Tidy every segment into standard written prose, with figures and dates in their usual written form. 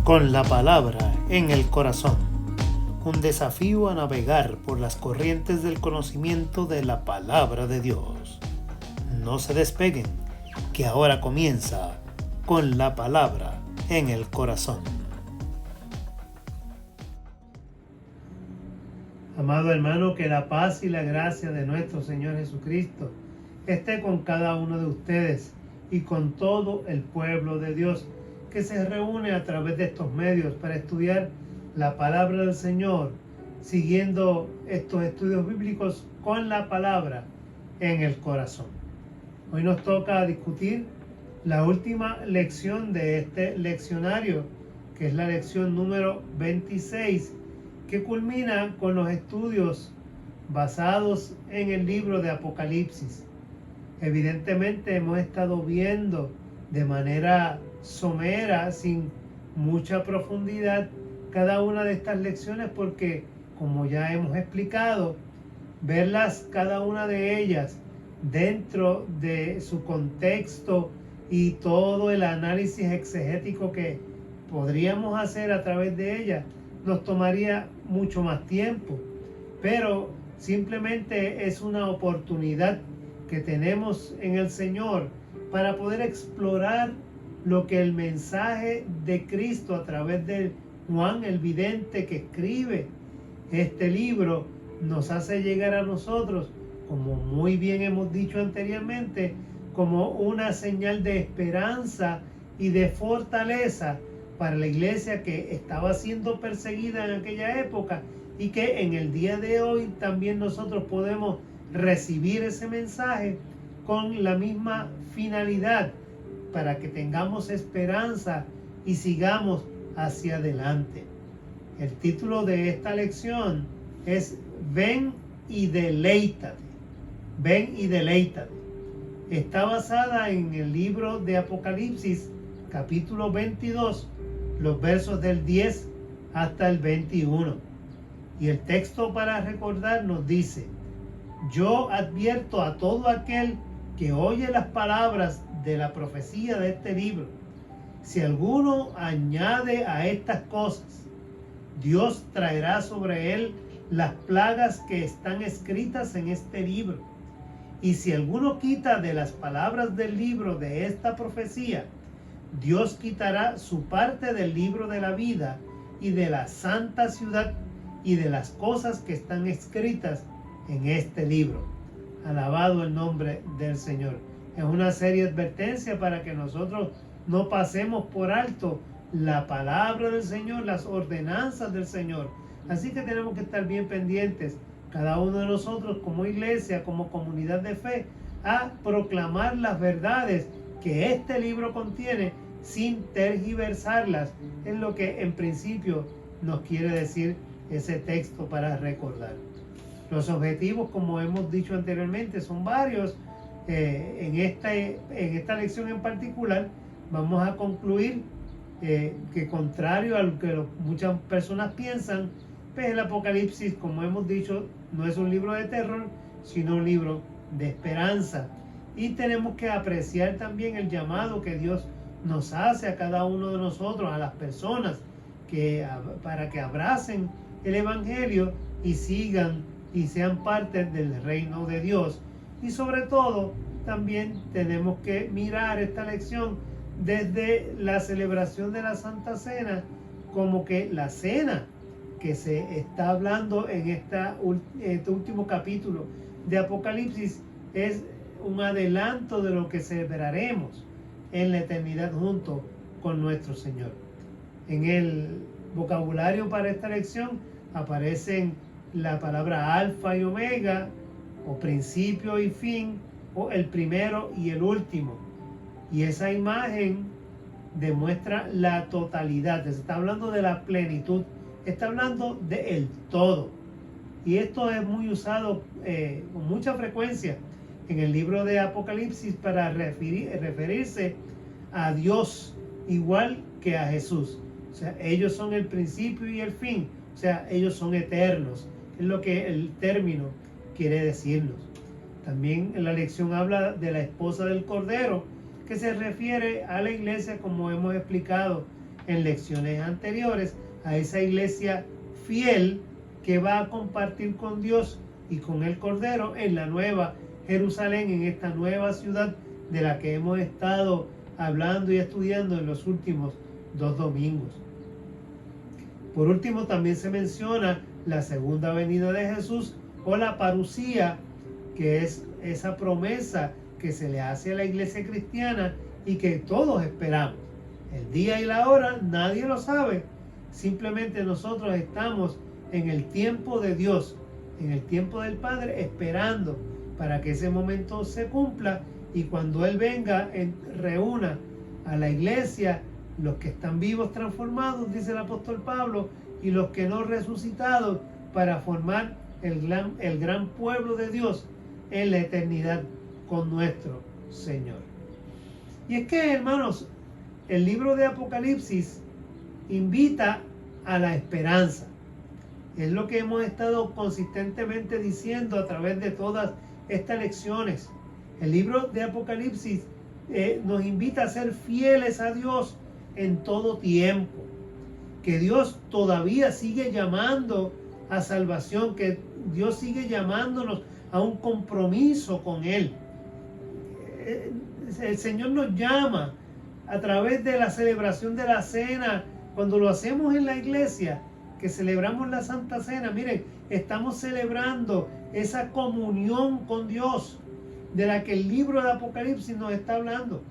con la palabra en el corazón. Un desafío a navegar por las corrientes del conocimiento de la palabra de Dios. No se despeguen, que ahora comienza con la palabra en el corazón. Amado hermano, que la paz y la gracia de nuestro Señor Jesucristo esté con cada uno de ustedes y con todo el pueblo de Dios que se reúne a través de estos medios para estudiar la palabra del Señor, siguiendo estos estudios bíblicos con la palabra en el corazón. Hoy nos toca discutir la última lección de este leccionario, que es la lección número 26, que culmina con los estudios basados en el libro de Apocalipsis. Evidentemente hemos estado viendo de manera somera, sin mucha profundidad, cada una de estas lecciones porque, como ya hemos explicado, verlas cada una de ellas dentro de su contexto y todo el análisis exegético que podríamos hacer a través de ellas nos tomaría mucho más tiempo, pero simplemente es una oportunidad que tenemos en el Señor para poder explorar lo que el mensaje de Cristo a través de Juan el vidente que escribe este libro nos hace llegar a nosotros, como muy bien hemos dicho anteriormente, como una señal de esperanza y de fortaleza para la iglesia que estaba siendo perseguida en aquella época y que en el día de hoy también nosotros podemos recibir ese mensaje con la misma finalidad, para que tengamos esperanza y sigamos hacia adelante. El título de esta lección es Ven y deleítate. Ven y deleítate. Está basada en el libro de Apocalipsis, capítulo 22, los versos del 10 hasta el 21. Y el texto para recordar nos dice: yo advierto a todo aquel que oye las palabras de la profecía de este libro. Si alguno añade a estas cosas, Dios traerá sobre él las plagas que están escritas en este libro. Y si alguno quita de las palabras del libro de esta profecía, Dios quitará su parte del libro de la vida y de la santa ciudad y de las cosas que están escritas en este libro. Alabado el nombre del Señor. Es una seria advertencia para que nosotros no pasemos por alto la palabra del Señor, las ordenanzas del Señor. Así que tenemos que estar bien pendientes, cada uno de nosotros como iglesia, como comunidad de fe, a proclamar las verdades que este libro contiene sin tergiversarlas. Es lo que en principio nos quiere decir ese texto para recordar. Los objetivos, como hemos dicho anteriormente, son varios. En esta lección en particular vamos a concluir que, contrario a lo que muchas personas piensan, pues el Apocalipsis, como hemos dicho, no es un libro de terror, sino un libro de esperanza. Y tenemos que apreciar también el llamado que Dios nos hace a cada uno de nosotros, a las personas, para que abracen el Evangelio y sigan y sean parte del reino de Dios. Y sobre todo, también tenemos que mirar esta lección desde la celebración de la Santa Cena, como que la cena que se está hablando en este último capítulo de Apocalipsis es un adelanto de lo que celebraremos en la eternidad junto con nuestro Señor. En el vocabulario para esta lección aparecen la palabra alfa y omega, o principio y fin, o el primero y el último. Y esa imagen demuestra la totalidad. Se está hablando de la plenitud, está hablando del todo. Y esto es muy usado con mucha frecuencia en el libro de Apocalipsis para referirse a Dios igual que a Jesús. O sea, ellos son el principio y el fin. O sea, ellos son eternos. Es lo que el término quiere decirnos. También la lección habla de la esposa del Cordero, que se refiere a la iglesia, como hemos explicado en lecciones anteriores, a esa iglesia fiel que va a compartir con Dios y con el Cordero en la nueva Jerusalén, en esta nueva ciudad de la que hemos estado hablando y estudiando en los últimos 2 domingos. Por último, también se menciona la segunda venida de Jesús o la parusía, que es esa promesa que se le hace a la iglesia cristiana y que todos esperamos. El día y la hora nadie lo sabe, simplemente nosotros estamos en el tiempo de Dios, en el tiempo del Padre, esperando para que ese momento se cumpla y cuando Él venga, reúna a la iglesia, los que están vivos transformados, dice el apóstol Pablo, y los que no resucitados, para formar el gran pueblo de Dios en la eternidad con nuestro Señor. Y es que, hermanos, el libro de Apocalipsis invita a la esperanza. Es lo que hemos estado consistentemente diciendo a través de todas estas lecciones. El libro de Apocalipsis nos invita a ser fieles a Dios en todo tiempo. Que Dios todavía sigue llamando a salvación, que Dios sigue llamándonos a un compromiso con Él. El Señor nos llama a través de la celebración de la cena, cuando lo hacemos en la iglesia, que celebramos la Santa Cena. Miren, estamos celebrando esa comunión con Dios de la que el libro de Apocalipsis nos está hablando.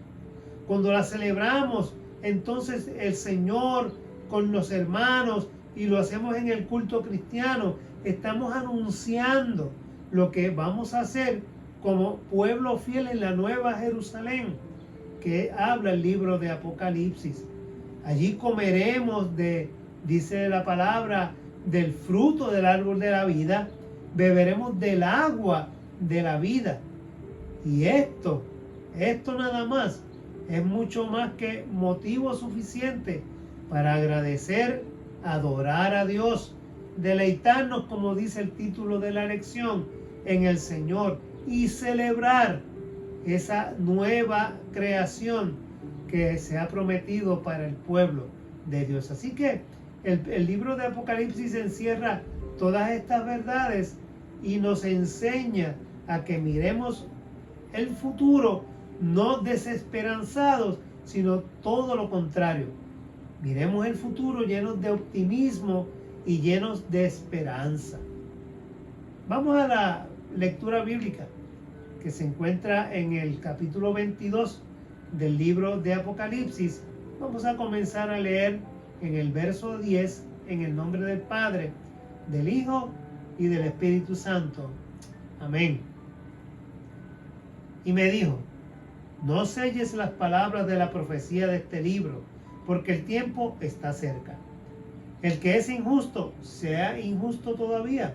Cuando la celebramos, entonces el Señor con los hermanos, y lo hacemos en el culto cristiano, estamos anunciando lo que vamos a hacer como pueblo fiel en la nueva Jerusalén, que habla el libro de Apocalipsis. Allí comeremos dice la palabra, del fruto del árbol de la vida, beberemos del agua de la vida. Y esto nada más es mucho más que motivo suficiente para agradecer, adorar a Dios, deleitarnos, como dice el título de la lección, en el Señor y celebrar esa nueva creación que se ha prometido para el pueblo de Dios. Así que el libro de Apocalipsis encierra todas estas verdades y nos enseña a que miremos el futuro no desesperanzados, sino todo lo contrario. Miremos el futuro llenos de optimismo y llenos de esperanza. Vamos a la lectura bíblica que se encuentra en el capítulo 22 del libro de Apocalipsis. Vamos a comenzar a leer en el verso 10, en el nombre del Padre, del Hijo y del Espíritu Santo. Amén. Y me dijo: no selles las palabras de la profecía de este libro, porque el tiempo está cerca. El que es injusto, sea injusto todavía.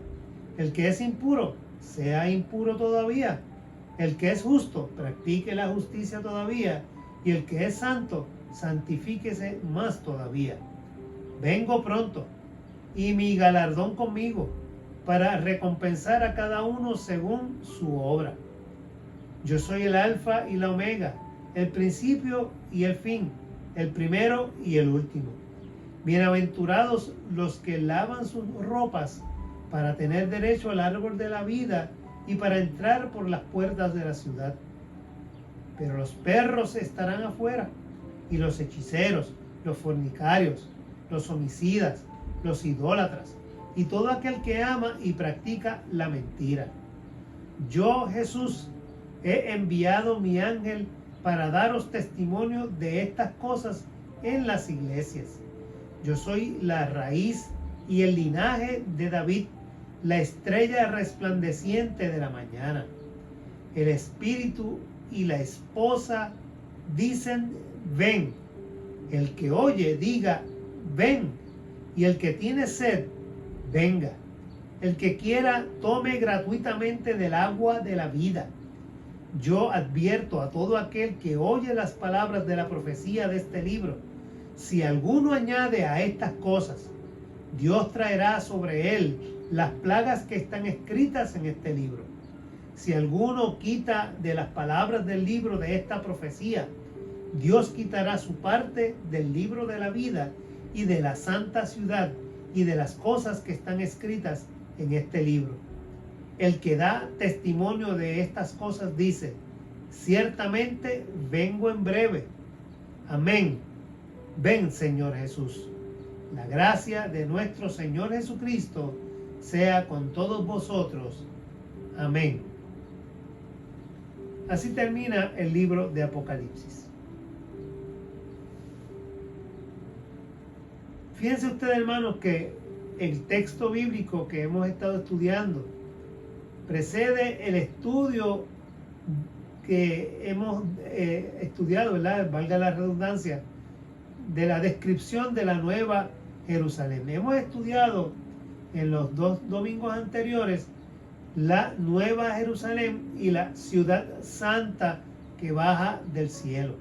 El que es impuro, sea impuro todavía. El que es justo, practique la justicia todavía. Y el que es santo, santifíquese más todavía. Vengo pronto, y mi galardón conmigo, para recompensar a cada uno según su obra. Yo soy el Alfa y la Omega, el principio y el fin, el primero y el último. Bienaventurados los que lavan sus ropas para tener derecho al árbol de la vida y para entrar por las puertas de la ciudad. Pero los perros estarán afuera, y los hechiceros, los fornicarios, los homicidas, los idólatras, y todo aquel que ama y practica la mentira. Yo, Jesús, he enviado mi ángel para daros testimonio de estas cosas en las iglesias. Yo soy la raíz y el linaje de David, la estrella resplandeciente de la mañana. El espíritu y la esposa dicen: ven. El que oye, diga: ven. Y el que tiene sed, venga. El que quiera, tome gratuitamente del agua de la vida. Yo advierto a todo aquel que oye las palabras de la profecía de este libro: si alguno añade a estas cosas, Dios traerá sobre él las plagas que están escritas en este libro. Si alguno quita de las palabras del libro de esta profecía, Dios quitará su parte del libro de la vida y de la santa ciudad y de las cosas que están escritas en este libro. El que da testimonio de estas cosas dice: ciertamente vengo en breve. Amén. Ven, Señor Jesús. La gracia de nuestro Señor Jesucristo sea con todos vosotros. Amén. Así termina el libro de Apocalipsis. Fíjense ustedes, hermanos, que el texto bíblico que hemos estado estudiando precede el estudio que hemos estudiado, ¿verdad? Valga la redundancia, de la descripción de la Nueva Jerusalén. Hemos estudiado en los 2 domingos anteriores la Nueva Jerusalén y la ciudad santa que baja del cielo.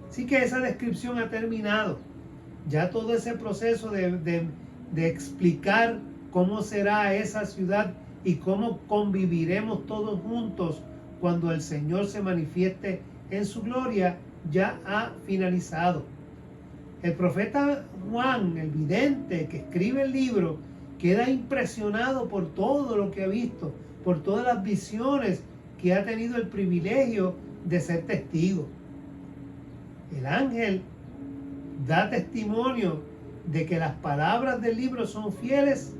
Así que esa descripción ha terminado. Ya todo ese proceso de explicar cómo será esa ciudad y cómo conviviremos todos juntos cuando el Señor se manifieste en su gloria ya ha finalizado. El profeta Juan, el vidente que escribe el libro, queda impresionado por todo lo que ha visto, por todas las visiones que ha tenido el privilegio de ser testigo. El ángel da testimonio de que las palabras del libro son fieles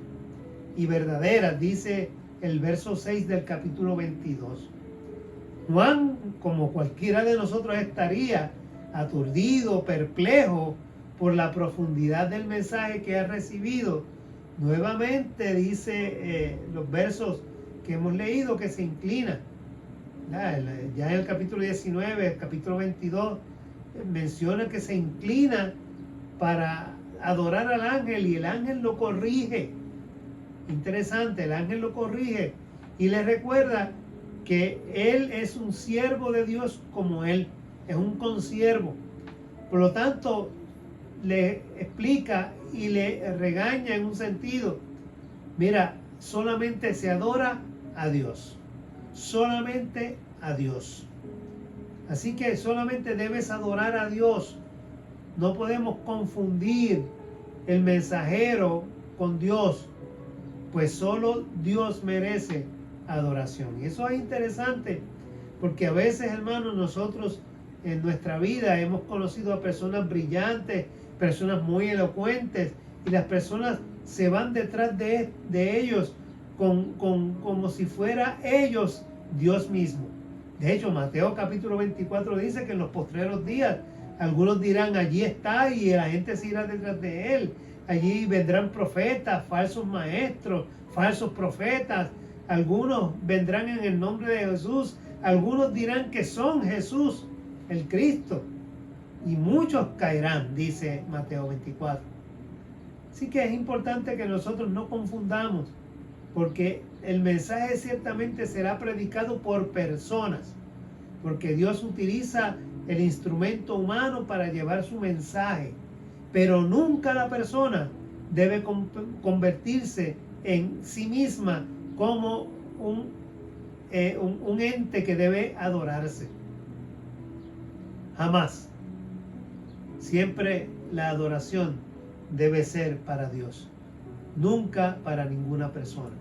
y verdaderas, dice el verso 6 del capítulo 22. Juan, como cualquiera de nosotros, estaría aturdido, perplejo por la profundidad del mensaje que ha recibido. Nuevamente dice los versos que hemos leído que se inclina. Ya en el capítulo 19, el capítulo 22, menciona que se inclina para adorar al ángel y el ángel lo corrige. Interesante, el ángel lo corrige y le recuerda que él es un siervo de Dios como él, es un consiervo. Por lo tanto, le explica y le regaña en un sentido. Mira, solamente se adora a Dios, solamente a Dios. Así que solamente debes adorar a Dios. No podemos confundir el mensajero con Dios, pues solo Dios merece adoración. Y eso es interesante, porque a veces, hermanos, nosotros en nuestra vida hemos conocido a personas brillantes, personas muy elocuentes, y las personas se van detrás de ellos como si fuera ellos Dios mismo. De hecho, Mateo capítulo 24 dice que en los postreros días algunos dirán: allí está, y la gente se irá detrás de él. Allí vendrán profetas, falsos maestros, falsos profetas. Algunos vendrán en el nombre de Jesús. Algunos dirán que son Jesús, el Cristo. Y muchos caerán, dice Mateo 24. Así que es importante que nosotros no confundamos, porque el mensaje ciertamente será predicado por personas, porque Dios utiliza el instrumento humano para llevar su mensaje, pero nunca la persona debe convertirse en sí misma como un ente que debe adorarse. Jamás. Siempre la adoración debe ser para Dios, nunca para ninguna persona.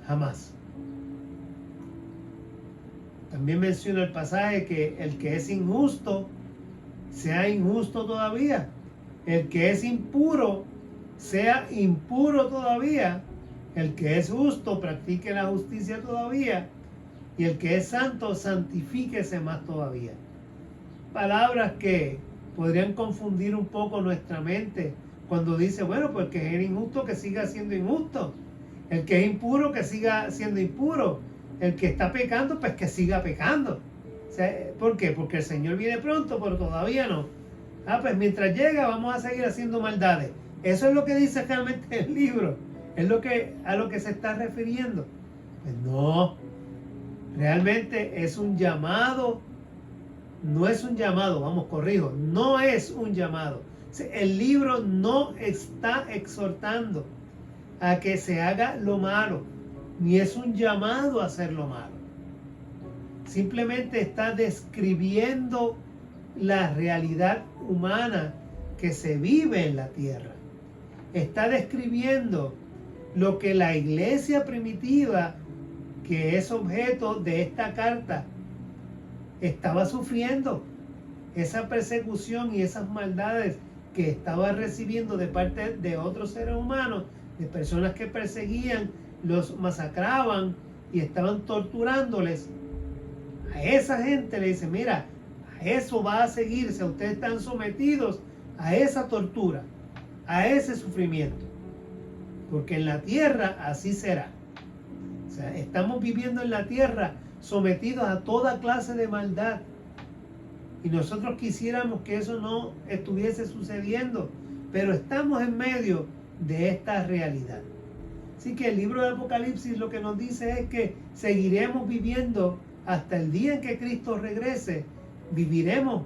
Jamás. También menciona el pasaje que el que es injusto sea injusto todavía. El que es impuro sea impuro todavía. El que es justo practique la justicia todavía. Y el que es santo santifíquese más todavía. Palabras que podrían confundir un poco nuestra mente cuando dice: bueno, pues el que es injusto que siga siendo injusto. El que es impuro que siga siendo impuro. El que está pecando, pues que siga pecando. O sea, ¿por qué? Porque el Señor viene pronto, pero todavía no. Pues mientras llega vamos a seguir haciendo maldades. Eso es lo que dice realmente el libro. Es a lo que se está refiriendo. Pues no. Realmente es un llamado. No es un llamado, corrijo. No es un llamado. El libro no está exhortando a que se haga lo malo, ni es un llamado a hacer lo malo. simplemente está describiendo la realidad humana que se vive en la tierra. Está describiendo lo que la iglesia primitiva, que es objeto de esta carta, estaba sufriendo. Esa persecución y esas maldades que estaba recibiendo de parte de otros seres humanos, de personas que perseguían, los masacraban y estaban torturándoles. A esa gente le dice, mira, a eso va a seguirse, ustedes están sometidos a esa tortura, a ese sufrimiento, porque en la tierra así será. O sea, estamos viviendo en la tierra sometidos a toda clase de maldad, y nosotros quisiéramos que eso no estuviese sucediendo, pero estamos en medio de esta realidad. Así que el libro de Apocalipsis lo que nos dice es que seguiremos viviendo hasta el día en que Cristo regrese. Viviremos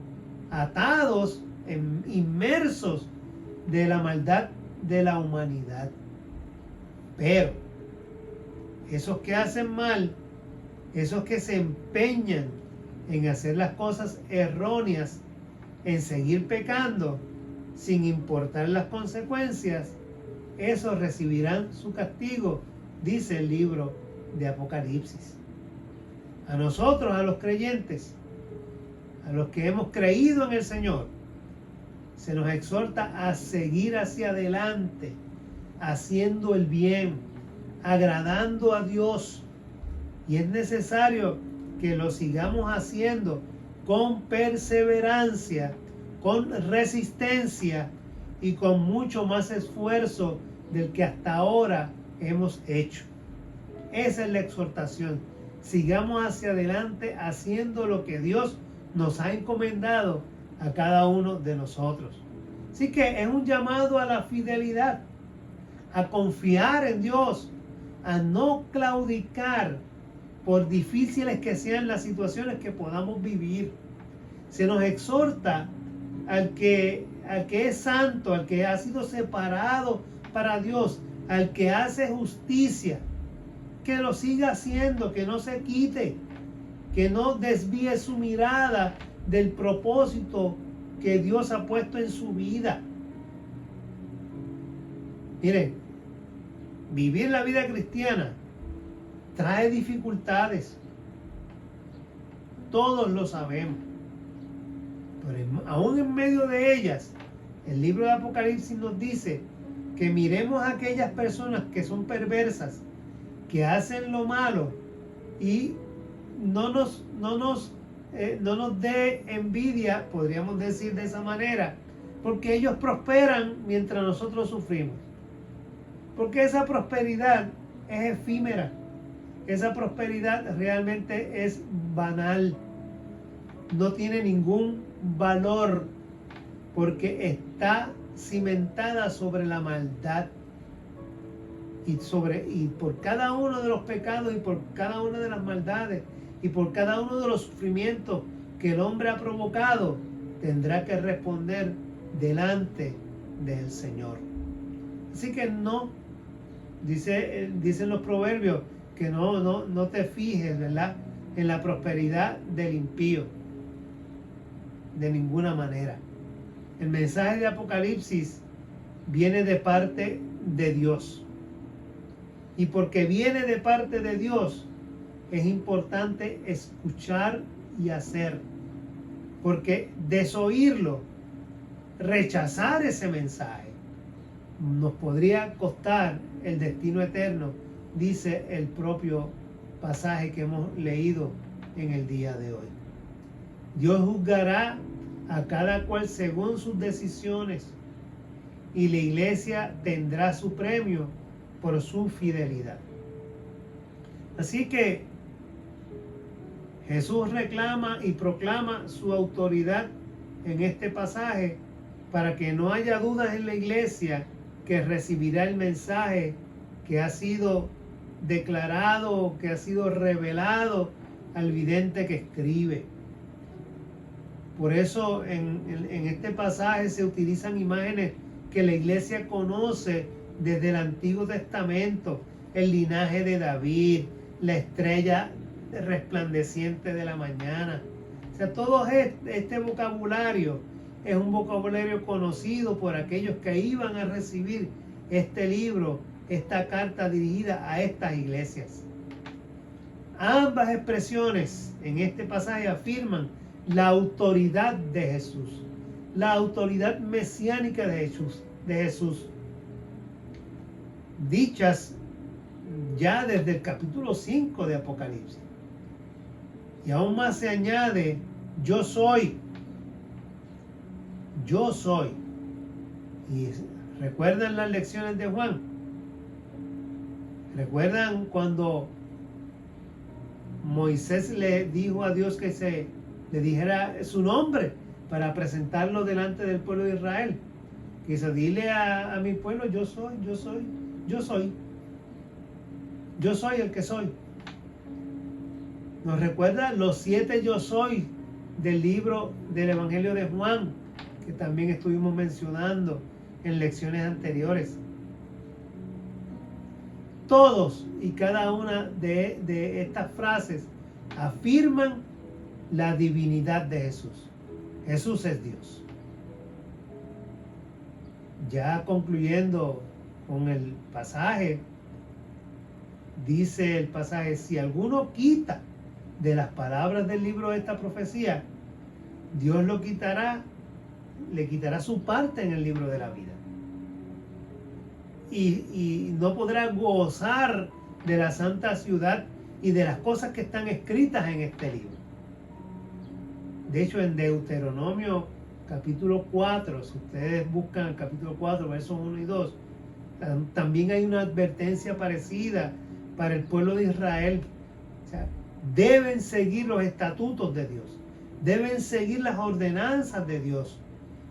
atados, inmersos de la maldad de la humanidad. Pero esos que hacen mal, esos que se empeñan en hacer las cosas erróneas, en seguir pecando, sin importar las consecuencias, esos recibirán su castigo, dice el libro de Apocalipsis. A nosotros, a los creyentes, a los que hemos creído en el Señor, se nos exhorta a seguir hacia adelante, haciendo el bien, agradando a Dios. Y es necesario que lo sigamos haciendo con perseverancia, con resistencia y con mucho más esfuerzo del que hasta ahora hemos hecho. Esa es la exhortación. Sigamos hacia adelante haciendo lo que Dios nos ha encomendado a cada uno de nosotros. Así que es un llamado a la fidelidad, a confiar en Dios, a no claudicar por difíciles que sean las situaciones que podamos vivir. Se nos exhorta al que es santo, al que ha sido separado para Dios, al que hace justicia, que lo siga haciendo, que no se quite, que no desvíe su mirada del propósito que Dios ha puesto en su vida. Miren, vivir la vida cristiana trae dificultades. Todos lo sabemos. Pero aún en medio de ellas, el libro de Apocalipsis nos dice que miremos a aquellas personas que son perversas, que hacen lo malo, y no nos dé envidia, podríamos decir de esa manera, porque ellos prosperan mientras nosotros sufrimos. Porque esa prosperidad es efímera. Esa prosperidad realmente es banal. No tiene ningún valor porque está cimentada sobre la maldad y por cada uno de los pecados y por cada una de las maldades y por cada uno de los sufrimientos que el hombre ha provocado, tendrá que responder delante del Señor. Así que no, dicen los proverbios, que no te fijes, ¿verdad?, en la prosperidad del impío, de ninguna manera. El mensaje de Apocalipsis viene de parte de Dios. Y porque viene de parte de Dios, es importante escuchar y hacer. Porque desoírlo, rechazar ese mensaje, nos podría costar el destino eterno, dice el propio pasaje que hemos leído en el día de hoy. Dios juzgará a cada cual según sus decisiones, y la iglesia tendrá su premio por su fidelidad. Así que Jesús reclama y proclama su autoridad en este pasaje para que no haya dudas en la iglesia que recibirá el mensaje que ha sido declarado, que ha sido revelado al vidente que escribe. Por eso en este pasaje se utilizan imágenes que la iglesia conoce desde el Antiguo Testamento: el linaje de David, la estrella resplandeciente de la mañana. O sea, todo este vocabulario es un vocabulario conocido por aquellos que iban a recibir este libro, esta carta dirigida a estas iglesias. Ambas expresiones en este pasaje afirman la autoridad de Jesús, la autoridad mesiánica de Jesús, dichas ya desde el capítulo 5 de Apocalipsis. Y aún más se añade, yo soy. Y recuerdan las lecciones de Juan. Recuerdan cuando Moisés le dijo a Dios que le dijera su nombre para presentarlo delante del pueblo de Israel. Que dice, dile a mi pueblo, yo soy el que soy. Nos recuerda los 7 yo soy del libro del Evangelio de Juan, que también estuvimos mencionando en lecciones anteriores. Todos y cada una de estas frases afirman la divinidad de Jesús. Jesús es Dios. Ya concluyendo con el pasaje, dice el pasaje, si alguno quita de las palabras del libro de esta profecía, Dios le quitará su parte en el libro de la vida. Y no podrá gozar de la santa ciudad y de las cosas que están escritas en este libro. De hecho, en Deuteronomio capítulo 4, si ustedes buscan el capítulo 4, versos 1 y 2, también hay una advertencia parecida para el pueblo de Israel. O sea, deben seguir los estatutos de Dios, deben seguir las ordenanzas de Dios.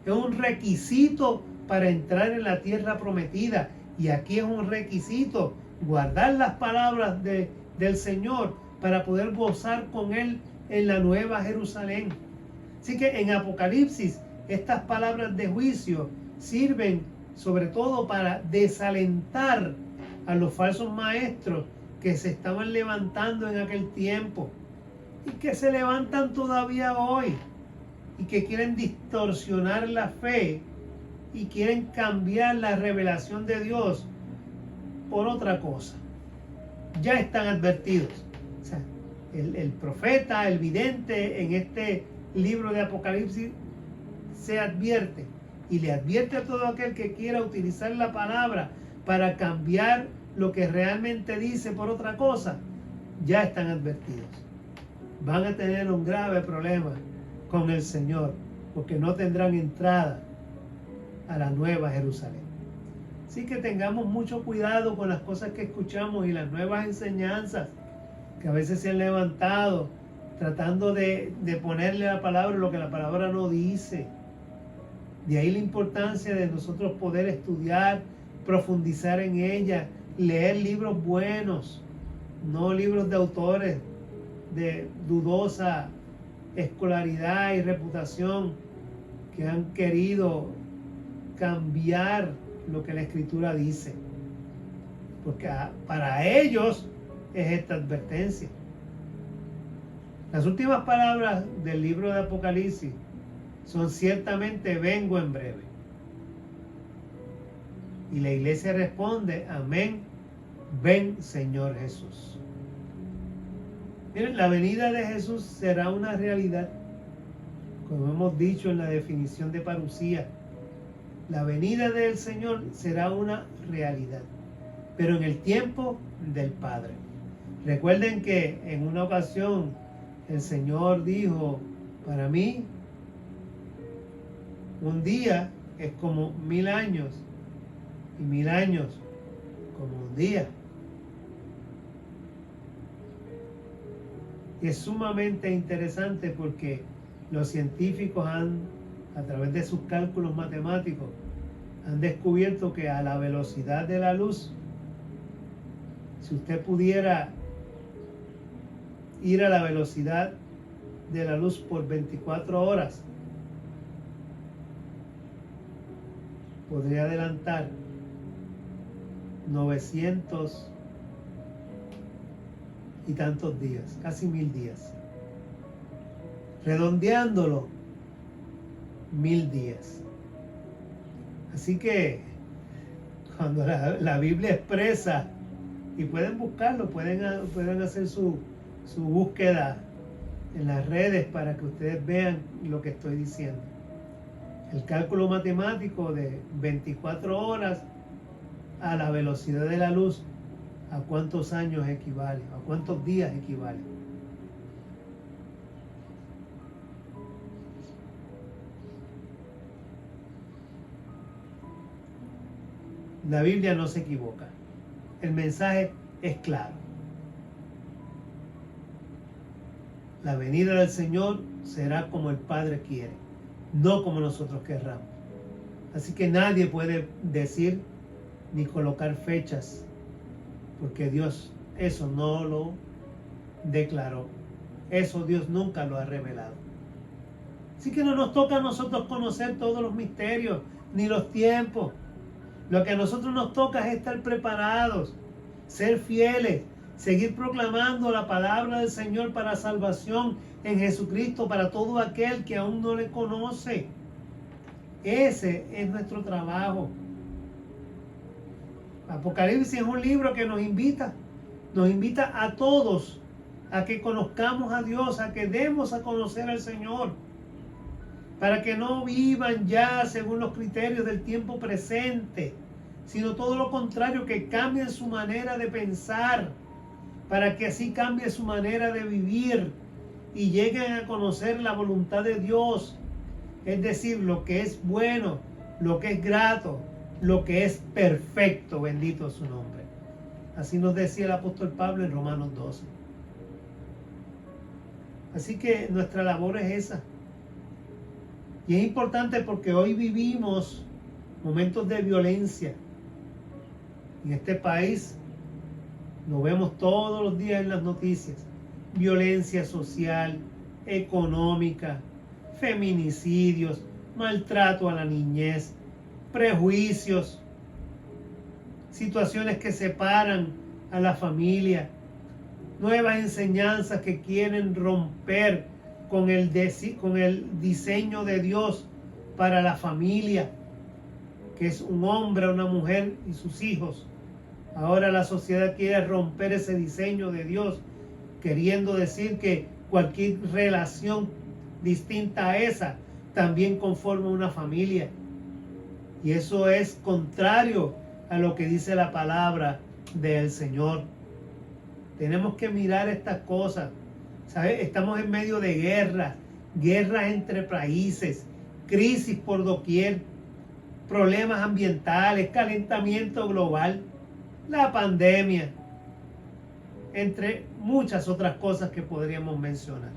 Es un requisito para entrar en la tierra prometida. Y aquí es un requisito guardar las palabras del Señor para poder gozar con Él en la nueva Jerusalén. Así que en Apocalipsis estas palabras de juicio sirven sobre todo para desalentar a los falsos maestros que se estaban levantando en aquel tiempo y que se levantan todavía hoy y que quieren distorsionar la fe y quieren cambiar la revelación de Dios por otra cosa. Ya están advertidos. O sea, el profeta, el vidente en este libro de Apocalipsis se advierte y le advierte a todo aquel que quiera utilizar la palabra para cambiar lo que realmente dice por otra cosa. Ya están advertidos. Van a tener un grave problema con el Señor porque no tendrán entrada a la nueva Jerusalén. Así que tengamos mucho cuidado con las cosas que escuchamos y las nuevas enseñanzas que a veces se han levantado tratando de ponerle a la palabra lo que la palabra no dice. De ahí la importancia de nosotros poder estudiar, profundizar en ella, leer libros buenos, no libros de autores de dudosa escolaridad y reputación que han querido cambiar lo que la Escritura dice, porque para ellos es esta advertencia. Las últimas palabras del libro de Apocalipsis son ciertamente vengo en breve. Y la iglesia responde, amén, ven Señor Jesús. Miren, la venida de Jesús será una realidad, como hemos dicho en la definición de parucía. La venida del Señor será una realidad, pero en el tiempo del Padre. Recuerden que en una ocasión el Señor dijo, para mí, un día es como 1000 años y 1000 años como un día. Es sumamente interesante porque los científicos a través de sus cálculos matemáticos, han descubierto que a la velocidad de la luz, si usted pudiera ir a la velocidad de la luz por 24 horas, podría adelantar 900 y tantos días, casi 1000 días. Redondeándolo, 1000 días. Así que cuando la Biblia expresa, y pueden buscarlo, pueden hacer su búsqueda en las redes para que ustedes vean lo que estoy diciendo. El cálculo matemático de 24 horas a la velocidad de la luz, ¿a cuántos años equivale? ¿A cuántos días equivale? La Biblia no se equivoca. El mensaje es claro. La venida del Señor será como el Padre quiere, no como nosotros querramos. Así que nadie puede decir ni colocar fechas, porque Dios eso no lo declaró. Eso Dios nunca lo ha revelado. Así que no nos toca a nosotros conocer todos los misterios, ni los tiempos. Lo que a nosotros nos toca es estar preparados, ser fieles, seguir proclamando la palabra del Señor para salvación en Jesucristo para todo aquel que aún no le conoce. Ese es nuestro trabajo. Apocalipsis es un libro que nos invita a todos a que conozcamos a Dios, a que demos a conocer al Señor, para que no vivan ya según los criterios del tiempo presente, sino todo lo contrario, que cambien su manera de pensar, para que así cambie su manera de vivir y lleguen a conocer la voluntad de Dios, es decir, lo que es bueno, lo que es grato, lo que es perfecto, bendito es su nombre. Así nos decía el apóstol Pablo en Romanos 12. Así que nuestra labor es esa. Y es importante porque hoy vivimos momentos de violencia. En este país lo vemos todos los días en las noticias. Violencia social, económica, feminicidios, maltrato a la niñez, prejuicios, situaciones que separan a la familia, nuevas enseñanzas que quieren romper con el diseño de Dios para la familia, que es un hombre, una mujer y sus hijos. Ahora la sociedad quiere romper ese diseño de Dios, queriendo decir que cualquier relación distinta a esa también conforma una familia. Y eso es contrario a lo que dice la palabra del Señor. Tenemos que mirar estas cosas. ¿Sabes? Estamos en medio de guerras entre países, crisis por doquier, problemas ambientales, calentamiento global, la pandemia, entre muchas otras cosas que podríamos mencionar.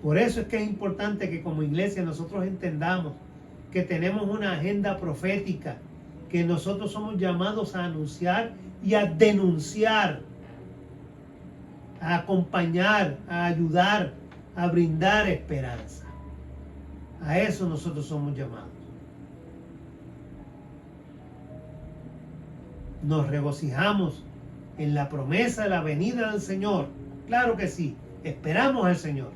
Por eso es que es importante que como iglesia nosotros entendamos que tenemos una agenda profética, que nosotros somos llamados a anunciar y a denunciar, a acompañar, a ayudar, a brindar esperanza. A eso nosotros somos llamados. Nos regocijamos en la promesa de la venida del Señor. Claro que sí, esperamos al Señor.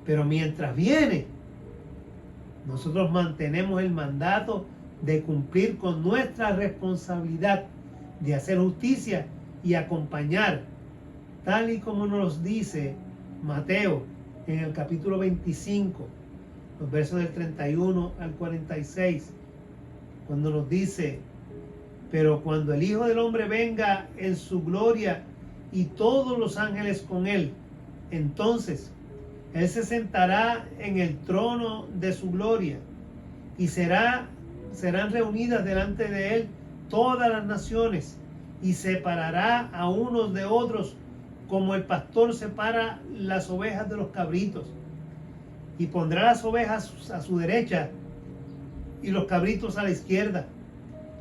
Pero mientras viene, nosotros mantenemos el mandato de cumplir con nuestra responsabilidad de hacer justicia y acompañar, tal y como nos dice Mateo en el capítulo 25, los versos del 31 al 46, cuando nos dice: pero cuando el Hijo del Hombre venga en su gloria y todos los ángeles con él, entonces él se sentará en el trono de su gloria y serán reunidas delante de él todas las naciones, y separará a unos de otros como el pastor separa las ovejas de los cabritos, y pondrá las ovejas a su derecha y los cabritos a la izquierda.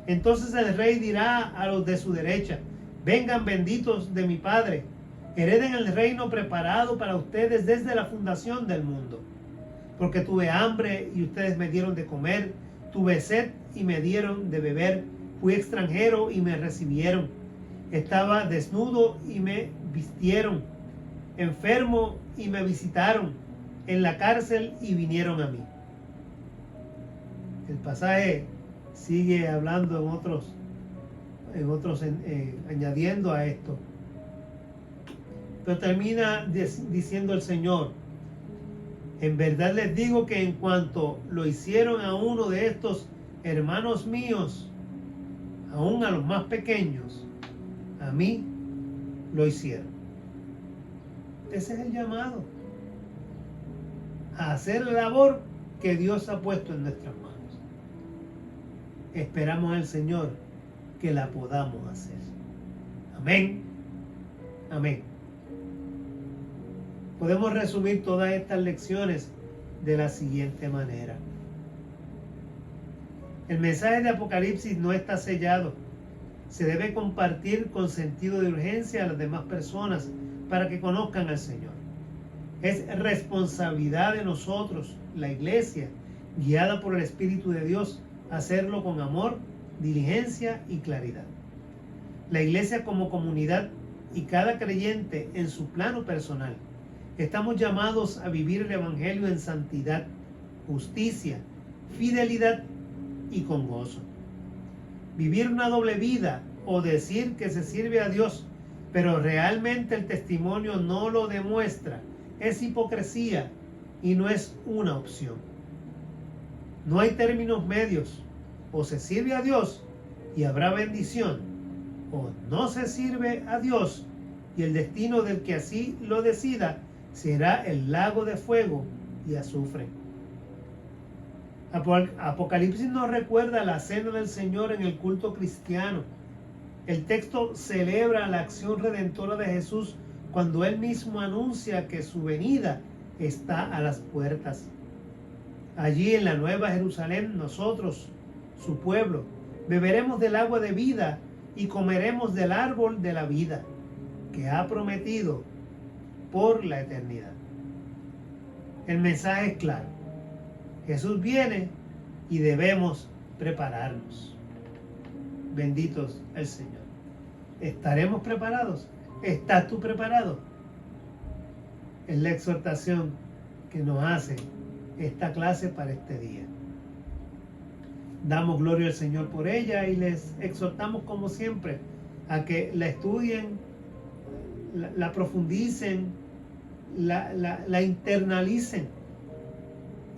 Entonces el rey dirá a los de su derecha: vengan benditos de mi Padre, hereden el reino preparado para ustedes desde la fundación del mundo. Porque tuve hambre y ustedes me dieron de comer, tuve sed y me dieron de beber, fui extranjero y me recibieron, Estaba desnudo y me vistieron, enfermo y me visitaron, en la cárcel y vinieron a mí. El pasaje sigue hablando añadiendo a esto. Pero termina diciendo el Señor: en verdad les digo que en cuanto lo hicieron a uno de estos hermanos míos, aún a los más pequeños, a mí lo hicieron. Ese es el llamado, a hacer la labor que Dios ha puesto en nuestras manos. Esperamos al Señor que la podamos hacer. Amén. Amén. Podemos resumir todas estas lecciones de la siguiente manera. El mensaje de Apocalipsis no está sellado. Se debe compartir con sentido de urgencia a las demás personas para que conozcan al Señor. Es responsabilidad de nosotros, la Iglesia, guiada por el Espíritu de Dios, hacerlo con amor, diligencia y claridad. La Iglesia como comunidad y cada creyente en su plano personal, estamos llamados a vivir el Evangelio en santidad, justicia, fidelidad y con gozo. Vivir una doble vida o decir que se sirve a Dios, pero realmente el testimonio no lo demuestra, es hipocresía y no es una opción. No hay términos medios. O se sirve a Dios y habrá bendición, o no se sirve a Dios y el destino del que así lo decida será el lago de fuego y azufre. Apocalipsis nos recuerda la cena del Señor en el culto cristiano. El texto celebra la acción redentora de Jesús cuando Él mismo anuncia que su venida está a las puertas. Allí en la Nueva Jerusalén nosotros, su pueblo, beberemos del agua de vida y comeremos del árbol de la vida que ha prometido por la eternidad. El mensaje es claro. Jesús viene y debemos prepararnos. Benditos el Señor. ¿Estaremos preparados? ¿Estás tú preparado? Es la exhortación que nos hace esta clase para este día. Damos gloria al Señor por ella y les exhortamos como siempre a que la estudien, la profundicen, la internalicen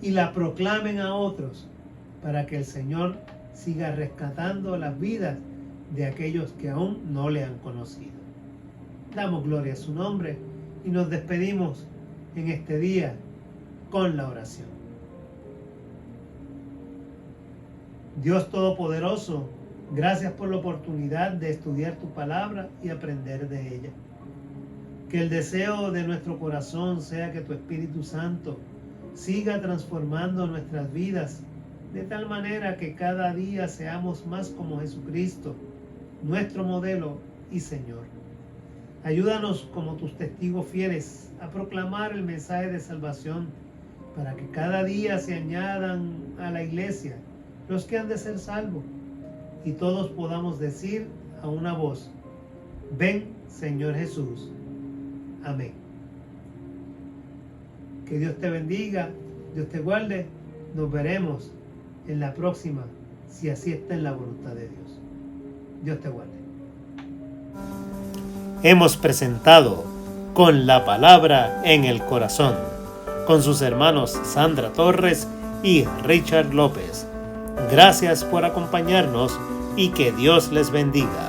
y la proclamen a otros para que el Señor siga rescatando las vidas de aquellos que aún no le han conocido. Damos gloria a su nombre y nos despedimos en este día con la oración. Dios Todopoderoso, gracias por la oportunidad de estudiar tu palabra y aprender de ella. Que el deseo de nuestro corazón sea que tu Espíritu Santo siga transformando nuestras vidas de tal manera que cada día seamos más como Jesucristo, nuestro modelo y Señor. Ayúdanos como tus testigos fieles a proclamar el mensaje de salvación para que cada día se añadan a la iglesia los que han de ser salvos y todos podamos decir a una voz: ven, Señor Jesús. Amén. Que Dios te bendiga, Dios te guarde. Nos veremos en la próxima, si así está en la voluntad de Dios. Dios te guarde. Hemos presentado Con la Palabra en el Corazón, con sus hermanos Sandra Torres y Richard López. Gracias por acompañarnos y que Dios les bendiga.